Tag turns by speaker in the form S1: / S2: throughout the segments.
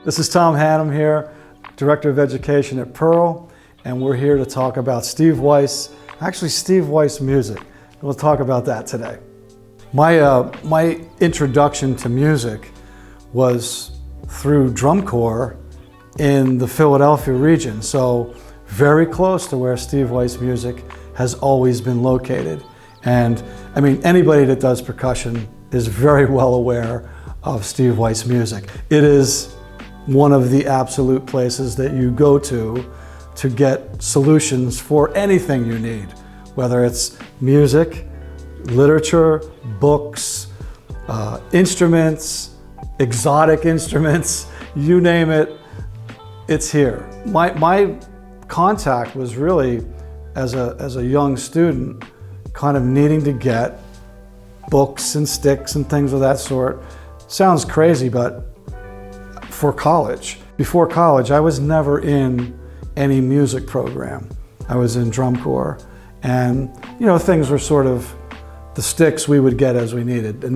S1: This is Thom Hannum here, Director of Education at Pearl, and we're here to talk about Steve Weiss, actually Steve Weiss music. We'll talk about that today. My introduction to music was through drum corps in the Philadelphia region, so very close to where Steve Weiss music has always been located. And I mean, anybody that does percussion is very well aware of Steve Weiss music. It is one of the absolute places that you go to get solutions for anything you need, whether it's music, literature, books, instruments, exotic instruments, you name it, it's here. My contact was really as a young student, kind of needing to get books and sticks and things of that sort. Sounds crazy, but for college. Before college, I was never in any music program. I was in drum corps, and things were sort of the sticks we would get as we needed. And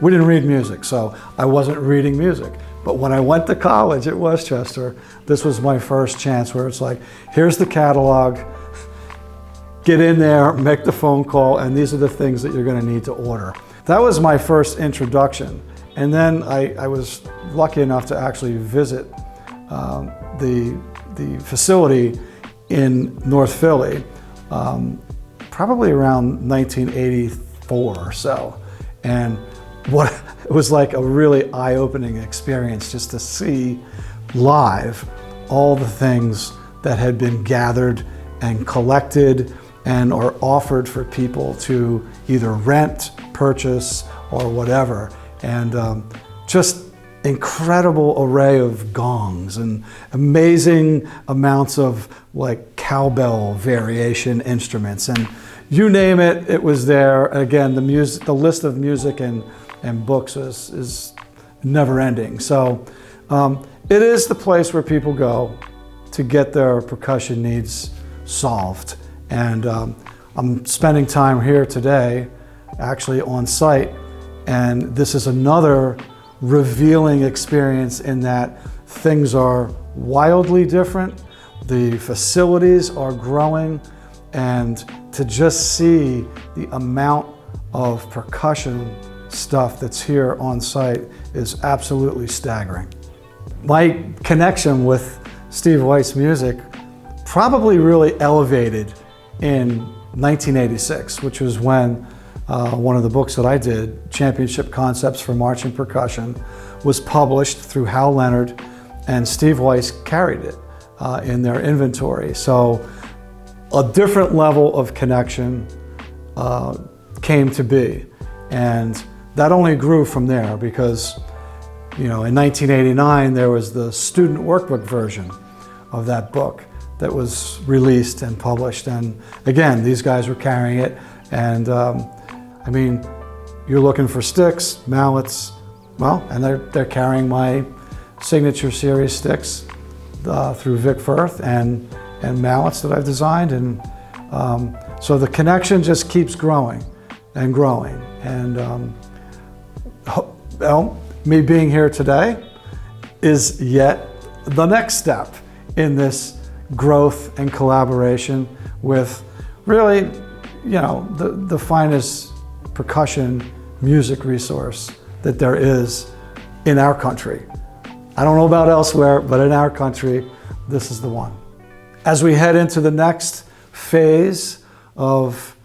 S1: we didn't read music, so I wasn't reading music. But when I went to college at Westchester, this was my first chance where it's like, here's the catalog, get in there, make the phone call, and these are the things that you're gonna need to order. That was my first introduction. And then I was lucky enough to actually visit the facility in North Philly, probably around 1984 or so. And it was like a really eye-opening experience just to see live all the things that had been gathered and collected and are offered for people to either rent, purchase, or whatever. And just incredible array of gongs and amazing amounts of like cowbell variation instruments, and you name it, it was there. Again, the list of music and books is never ending. So it is the place where people go to get their percussion needs solved. And I'm spending time here today, actually on site, and this is another revealing experience in that things are wildly different. The facilities are growing, and to just see the amount of percussion stuff that's here on site is absolutely staggering. My connection with Steve Weiss music probably really elevated in 1986, which was when one of the books that I did, Championship Concepts for Marching Percussion, was published through Hal Leonard, and Steve Weiss carried it in their inventory. So a different level of connection came to be, and that only grew from there because, in 1989 there was the student workbook version of that book that was released and published, and again, these guys were carrying it, and I mean, you're looking for sticks, mallets, well, and they're carrying my signature series sticks through Vic Firth and mallets that I've designed, and so the connection just keeps growing and growing. And well, me being here today is yet the next step in this growth and collaboration with really, the finest percussion music resource that there is in our country. I don't know about elsewhere, but in our country, this is the one. As we head into the next phase of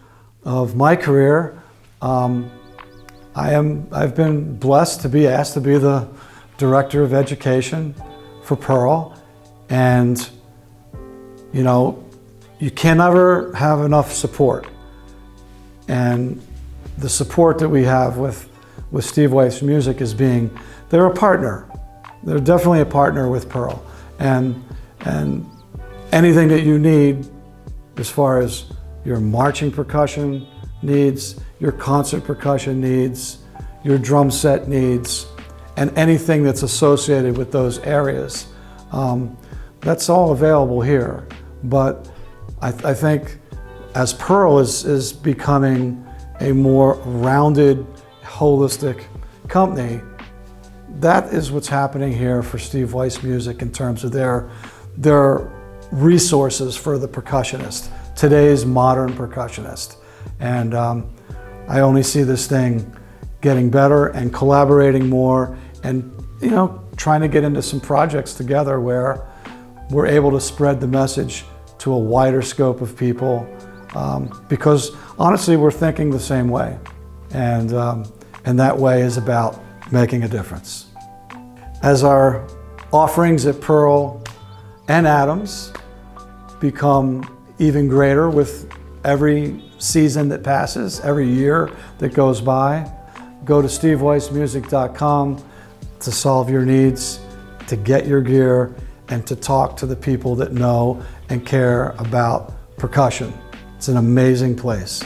S1: my career, I've been blessed to be asked to be the Director of Education for Pearl, and you can never have enough support. And the support that we have with Steve Weiss Music is they're a partner. They're definitely a partner with Pearl. And anything that you need as far as your marching percussion needs, your concert percussion needs, your drum set needs, and anything that's associated with those areas, that's all available here. But I think as Pearl is becoming a more rounded, holistic company, that is what's happening here for Steve Weiss Music in terms of their resources for the percussionist, today's modern percussionist. And I only see this thing getting better and collaborating more, and trying to get into some projects together where we're able to spread the message to a wider scope of people, because honestly we're thinking the same way, and that way is about making a difference. As our offerings at Pearl and Adams become even greater with every season that passes, every year that goes by, go to steveweissmusic.com to solve your needs, to get your gear, and to talk to the people that know and care about percussion. It's an amazing place.